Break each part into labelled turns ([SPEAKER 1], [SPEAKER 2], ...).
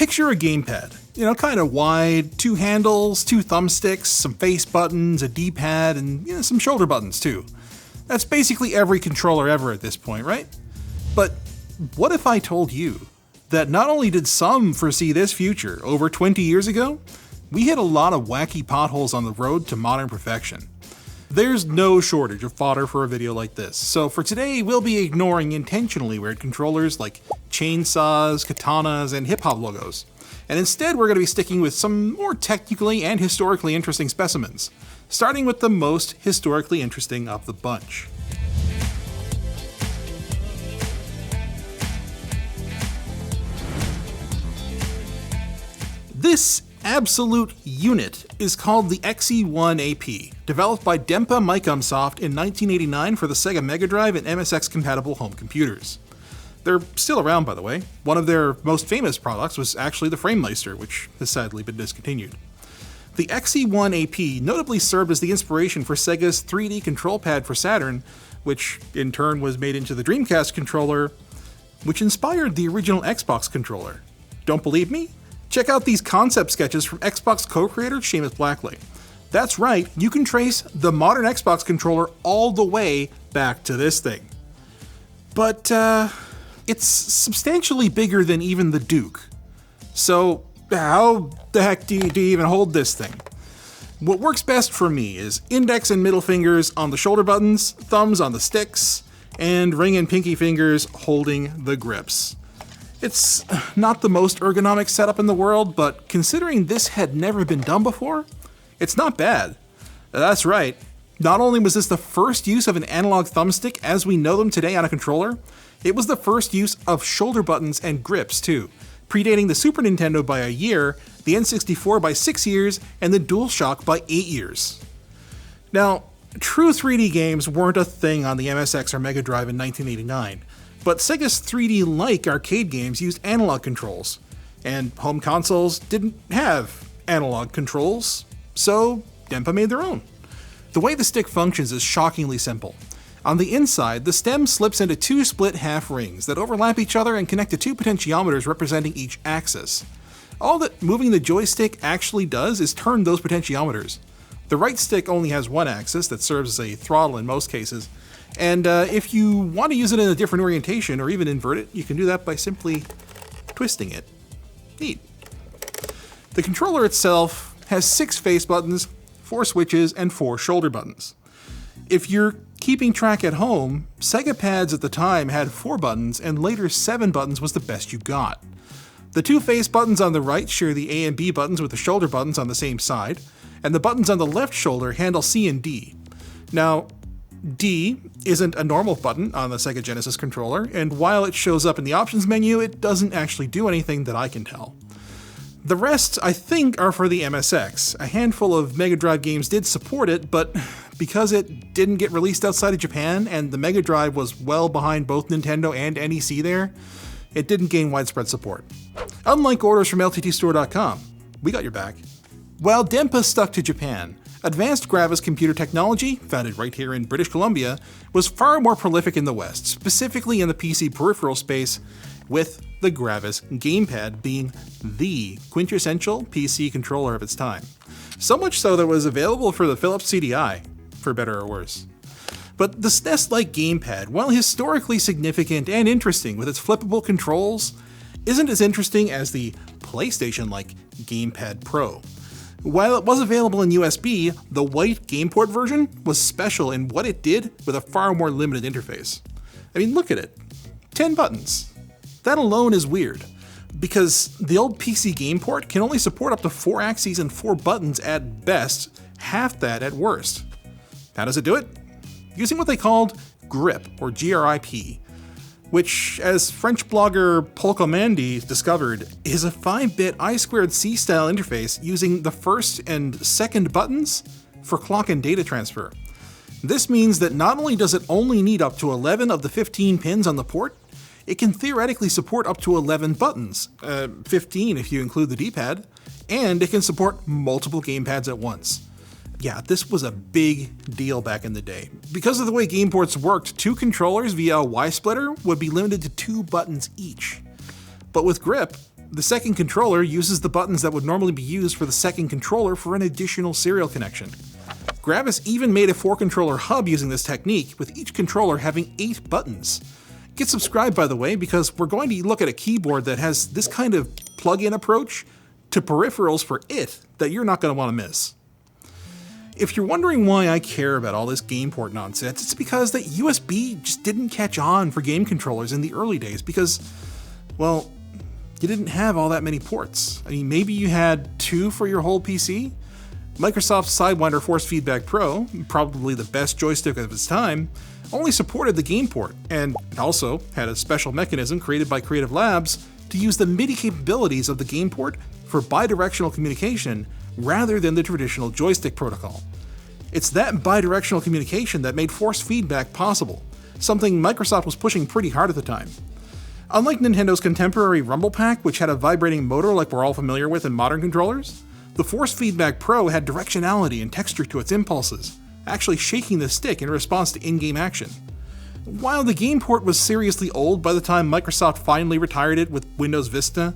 [SPEAKER 1] Picture a gamepad, kind of wide, 2 handles, 2 thumbsticks, some face buttons, a D-pad, and some shoulder buttons too. That's basically every controller ever at this point, right? But what if I told you that not only did some foresee this future over 20 years ago, we hit a lot of wacky potholes on the road to modern perfection. There's no shortage of fodder for a video like this, so for today we'll be ignoring intentionally weird controllers like chainsaws, katanas, and hip-hop logos. And instead we're going to be sticking with some more technically and historically interesting specimens, starting with the most historically interesting of the bunch. This absolute unit is called the XE1AP, developed by Dempa Micomsoft in 1989 for the Sega Mega Drive and MSX-compatible home computers. They're still around, by the way. One of their most famous products was actually the Framemeister, which has sadly been discontinued. The XE1AP notably served as the inspiration for Sega's 3D control pad for Saturn, which in turn was made into the Dreamcast controller, which inspired the original Xbox controller. Don't believe me? Check out these concept sketches from Xbox co-creator Seamus Blackley. That's right, you can trace the modern Xbox controller all the way back to this thing. But, it's substantially bigger than even the Duke. So, how the heck do you even hold this thing? What works best for me is index and middle fingers on the shoulder buttons, thumbs on the sticks, and ring and pinky fingers holding the grips. It's not the most ergonomic setup in the world, but considering this had never been done before, it's not bad. That's right, not only was this the first use of an analog thumbstick as we know them today on a controller, it was the first use of shoulder buttons and grips too, predating the Super Nintendo by a year, the N64 by 6 years, and the DualShock by 8 years. Now, true 3D games weren't a thing on the MSX or Mega Drive in 1989, but Sega's 3D-like arcade games used analog controls, and home consoles didn't have analog controls, so Dempa made their own. The way the stick functions is shockingly simple. On the inside, the stem slips into 2 split half rings that overlap each other and connect to 2 potentiometers representing each axis. All that moving the joystick actually does is turn those potentiometers. The right stick only has one axis that serves as a throttle in most cases, and if you want to use it in a different orientation or even invert it, you can do that by simply twisting it. Neat. The controller itself has 6 face buttons, 4 switches, and 4 shoulder buttons. If you're keeping track at home, Sega pads at the time had 4 buttons, and later 7 buttons was the best you got. The 2 face buttons on the right share the A and B buttons with the shoulder buttons on the same side, and the buttons on the left shoulder handle C and D. Now, D isn't a normal button on the Sega Genesis controller, and while it shows up in the options menu, it doesn't actually do anything that I can tell. The rest, I think, are for the MSX. A handful of Mega Drive games did support it, but because it didn't get released outside of Japan, and the Mega Drive was well behind both Nintendo and NEC there, it didn't gain widespread support. Unlike orders from LTTstore.com, we got your back. While Dempa stuck to Japan, Advanced Gravis Computer Technology, founded right here in British Columbia, was far more prolific in the West, specifically in the PC peripheral space, with the Gravis gamepad being the quintessential PC controller of its time. So much so that it was available for the Philips CDI, for better or worse. But the SNES-like gamepad, while historically significant and interesting with its flippable controls, isn't as interesting as the PlayStation-like Gamepad Pro. While it was available in USB, the white GamePort version was special in what it did with a far more limited interface. I mean, look at it. 10 buttons. That alone is weird, because the old PC GamePort can only support up to 4 axes and 4 buttons at best, half that at worst. How does it do it? Using what they called grip, or GRIP, which, as French blogger Polkomandi discovered, is a 5-bit I2C style interface using the first and second buttons for clock and data transfer. This means that not only does it only need up to 11 of the 15 pins on the port, it can theoretically support up to 11 buttons, 15 if you include the D-pad, and it can support multiple gamepads at once. Yeah, this was a big deal back in the day. Because of the way gameports worked, 2 controllers via a Y-splitter would be limited to 2 buttons each. But with grip, The second controller uses the buttons that would normally be used for the second controller for an additional serial connection. Gravis even made a 4-controller hub using this technique, with each controller having 8 buttons. Get subscribed, by the way, because we're going to look at a keyboard that has this kind of plug-in approach to peripherals for it that you're not going to want to miss. If you're wondering why I care about all this gameport nonsense, it's because that USB just didn't catch on for game controllers in the early days because, well, you didn't have all that many ports. I mean, maybe you had 2 for your whole PC? Microsoft's Sidewinder Force Feedback Pro, probably the best joystick of its time, only supported the gameport, and it also had a special mechanism created by Creative Labs to use the MIDI capabilities of the gameport for bidirectional communication rather than the traditional joystick protocol. It's that bidirectional communication that made force feedback possible, something Microsoft was pushing pretty hard at the time. Unlike Nintendo's contemporary Rumble Pack, which had a vibrating motor like we're all familiar with in modern controllers, the Force Feedback Pro had directionality and texture to its impulses, actually shaking the stick in response to in-game action. While the gameport was seriously old by the time Microsoft finally retired it with Windows Vista,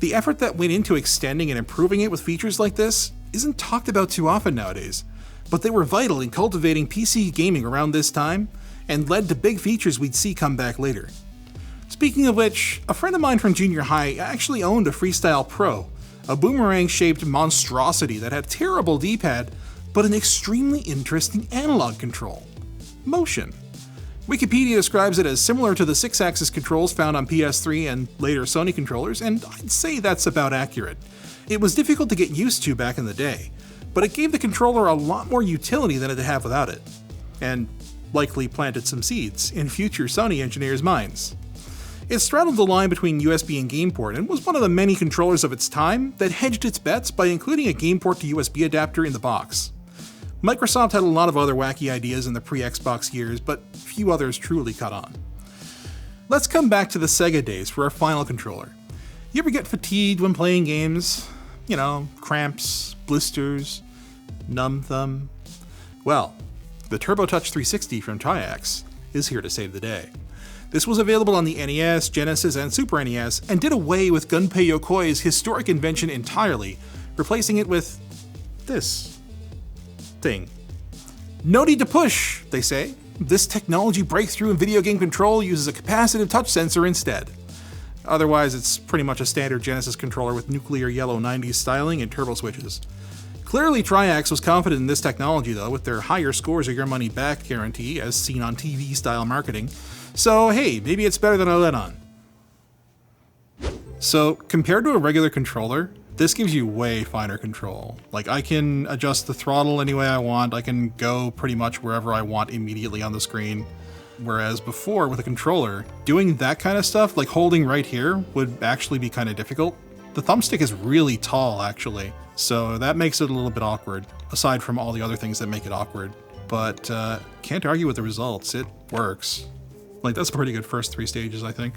[SPEAKER 1] the effort that went into extending and improving it with features like this isn't talked about too often nowadays, but they were vital in cultivating PC gaming around this time and led to big features we'd see come back later. Speaking of which, a friend of mine from junior high actually owned a Freestyle Pro, a boomerang-shaped monstrosity that had terrible D-pad, but an extremely interesting analog control: motion. Wikipedia describes it as similar to the 6-axis controls found on PS3 and later Sony controllers, and I'd say that's about accurate. It was difficult to get used to back in the day, but it gave the controller a lot more utility than it'd have without it, and likely planted some seeds in future Sony engineers' minds. It straddled the line between USB and gameport and was one of the many controllers of its time that hedged its bets by including a gameport to USB adapter in the box. Microsoft had a lot of other wacky ideas in the pre-Xbox years, but few others truly caught on. Let's come back to the Sega days for our final controller. You ever get fatigued when playing games? You know, cramps, blisters, numb thumb? Well, the TurboTouch 360 from Triax is here to save the day. This was available on the NES, Genesis, and Super NES, and did away with Gunpei Yokoi's historic invention entirely, replacing it with this thing. No need to push, they say. This technology breakthrough in video game control uses a capacitive touch sensor instead. Otherwise, it's pretty much a standard Genesis controller with nuclear yellow 90s styling and turbo switches. Clearly, Triax was confident in this technology, though, with their higher scores or your money back guarantee, as seen on TV-style marketing. So hey, maybe it's better than I let on. So compared to a regular controller, this gives you way finer control. Like, I can adjust the throttle any way I want, I can go pretty much wherever I want immediately on the screen. Whereas before, with a controller, doing that kind of stuff, like holding right here, would actually be kind of difficult. The thumbstick is really tall, actually, so that makes it a little bit awkward, aside from all the other things that make it awkward. But can't argue with the results, it works. Like, that's a pretty good first 3 stages, I think.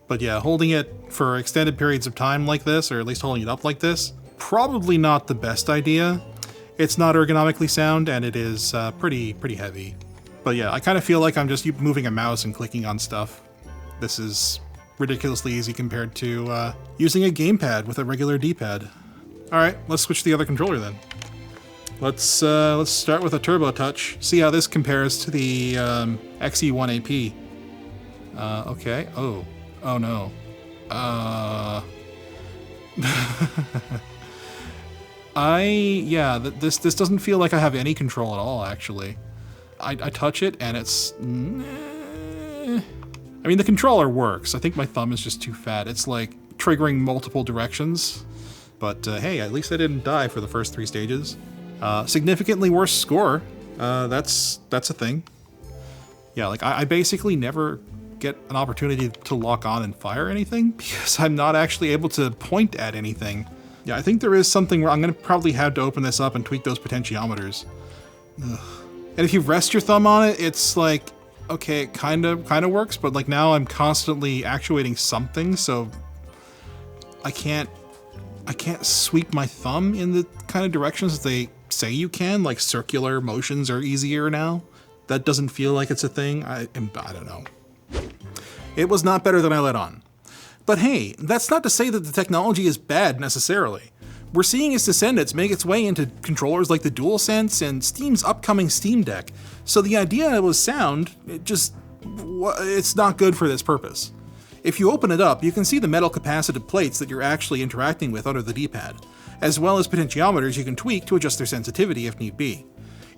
[SPEAKER 1] But yeah, holding it for extended periods of time like this, or at least holding it up like this, probably not the best idea. It's not ergonomically sound, and it is pretty heavy. But yeah, I kind of feel like I'm just moving a mouse and clicking on stuff. This is ridiculously easy compared to using a gamepad with a regular D-pad. Alright, let's switch to the other controller then. Let's start with a TurboTouch, see how this compares to the XE1AP. Okay. Oh no. This doesn't feel like I have any control at all, actually. I touch it and it's... I mean, the controller works. I think my thumb is just too fat. It's like triggering multiple directions. But hey, at least I didn't die for the first 3 stages. Significantly worse score. That's a thing. Yeah, like I basically never get an opportunity to lock on and fire anything because I'm not actually able to point at anything. Yeah, I think there is something where I'm gonna probably have to open this up and tweak those potentiometers. Ugh. And if you rest your thumb on it, it's like, okay, it kind of works, but like now I'm constantly actuating something, so I can't sweep my thumb in the kind of directions that they say you can, like circular motions are easier now. That doesn't feel like it's a thing. I don't know. It was not better than I let on. But hey, that's not to say that the technology is bad necessarily. We're seeing its descendants make its way into controllers like the DualSense and Steam's upcoming Steam Deck, so the idea was sound, it's not good for this purpose. If you open it up, you can see the metal capacitive plates that you're actually interacting with under the D-pad, as well as potentiometers you can tweak to adjust their sensitivity if need be.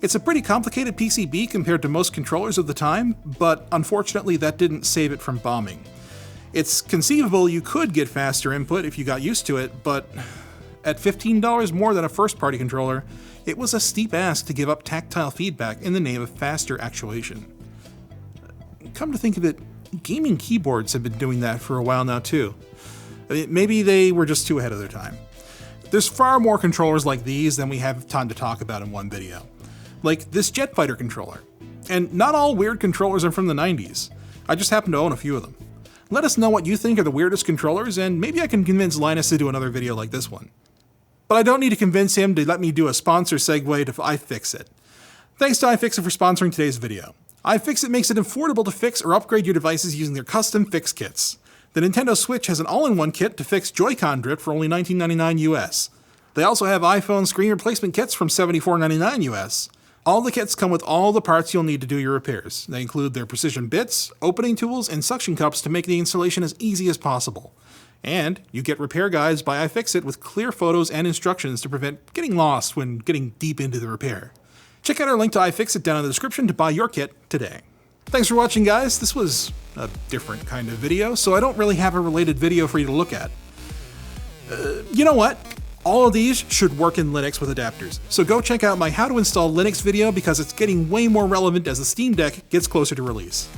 [SPEAKER 1] It's a pretty complicated PCB compared to most controllers of the time, but unfortunately that didn't save it from bombing. It's conceivable you could get faster input if you got used to it, but at $15 more than a first-party controller, it was a steep ask to give up tactile feedback in the name of faster actuation. Come to think of it, gaming keyboards have been doing that for a while now too. Maybe they were just too ahead of their time. There's far more controllers like these than we have time to talk about in one video. Like this Jet Fighter controller. And not all weird controllers are from the 90s. I just happen to own a few of them. Let us know what you think are the weirdest controllers, and maybe I can convince Linus to do another video like this one. But I don't need to convince him to let me do a sponsor segue to iFixit. Thanks to iFixit for sponsoring today's video. iFixit makes it affordable to fix or upgrade your devices using their custom fix kits. The Nintendo Switch has an all-in-one kit to fix Joy-Con drift for only $19.99 US. They also have iPhone screen replacement kits from $74.99 US. All the kits come with all the parts you'll need to do your repairs. They include their precision bits, opening tools, and suction cups to make the installation as easy as possible. And you get repair guides by iFixit with clear photos and instructions to prevent getting lost when getting deep into the repair. Check out our link to iFixit down in the description to buy your kit today. Thanks for watching, guys. This was a different kind of video, so I don't really have a related video for you to look at. You know what? All of these should work in Linux with adapters, so go check out my How to Install Linux video because it's getting way more relevant as the Steam Deck gets closer to release.